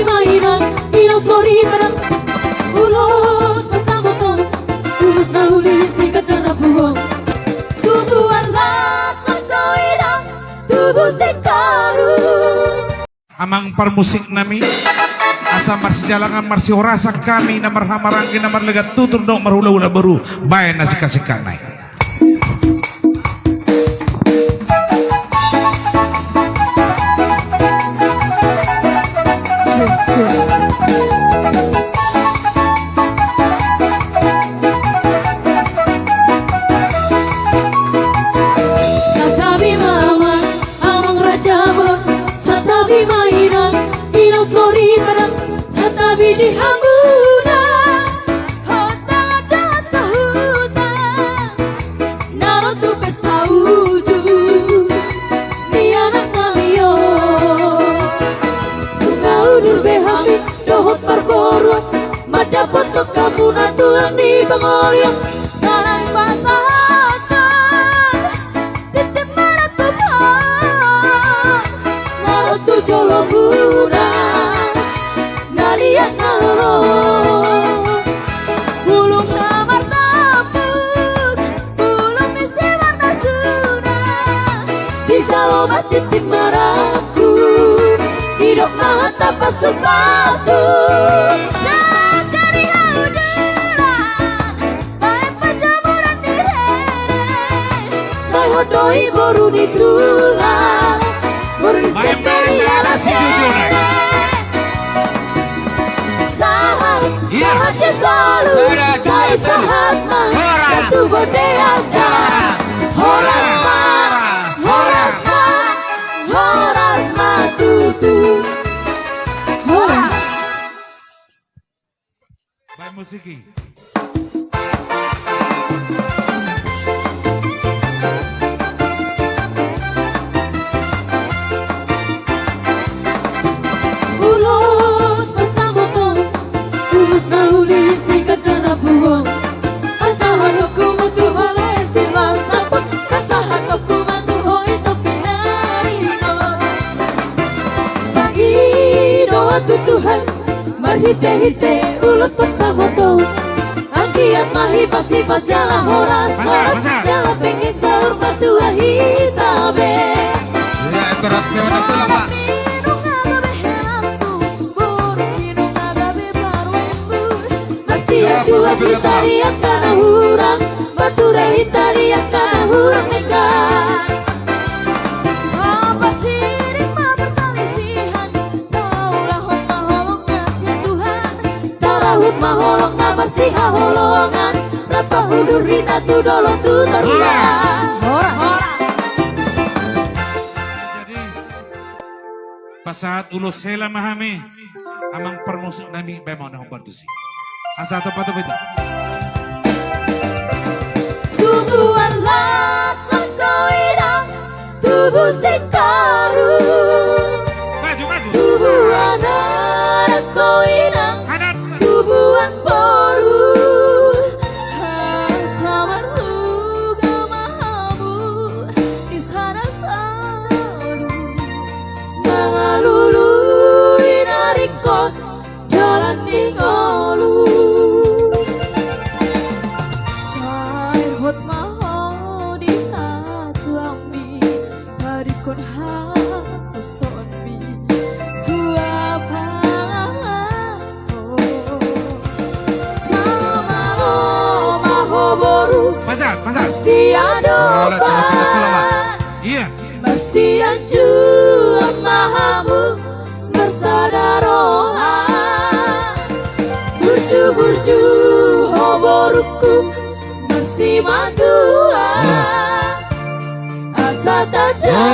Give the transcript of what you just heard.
mainan e não sorri para ulos pasamotong ulos na uli sikat na buhong tubuan lahat ng kainang tubuh sekaru amang permusik nami asa marsi jalangan marsi orasak kami na marhamarangin na marlegat tutur dong marhula-hula baru bayan nasi kasih kanai. Satabi mama amang raja bon satabi mainan inang sorry parang satabi di hambuna hota ada sahuta naro tu pesta uju di anak kami yo tungau durbe habis dohot perborot mada foto kamu natuang di bangoriong tarang pasakan titip maratu naro tu jolo muda naliat nalo bulung namar tapuk bulung isi warna suna di jalo titip maraku hidup mata pasu-pasu dari hauduran baik penjamuran diri saya hodoi boru di tulang boru di sepeli ala sere sahat sahatnya selalu saya sahat mah satu bodeanda horas mah tutu horas Baik musiki. ulos pasamotong ulos na uli sikat na buhong asahan ako matuhale sila sapot kasahan ako matuhoy ito pinarino pagi doa tutuhan marhite-hite ulos pasamotong ang kiat mahipas-hipas jala horas jala pengen sahur matua hitabe Ya, terat kewana tulang pak. Masih jua Italia kana hurang batura Italia kana hurang negar apa sirik mah perselisihan taulah maholong ngasih Tuhan tarahut maholong na bersiha holongan rapa udur rita tu dolong tu taruhan Jadi pas saat ulus hela mahami amang permusik nami bemau na humbar tusi. Asa tepat itu. tubuhan lahat ng kainang tubuh sekaru tubuhan anak kainang tubuhan baru sama luga mahamu di sana selalu mangalulu inarikot jalan tinggalu hot maho di tatu ambi dari kon ha sonbi tua pangaho kamalo maho boru Pasat. masih adopan Iya. masih anju mahamu bersadarohan burju hoboruku si madua asa tada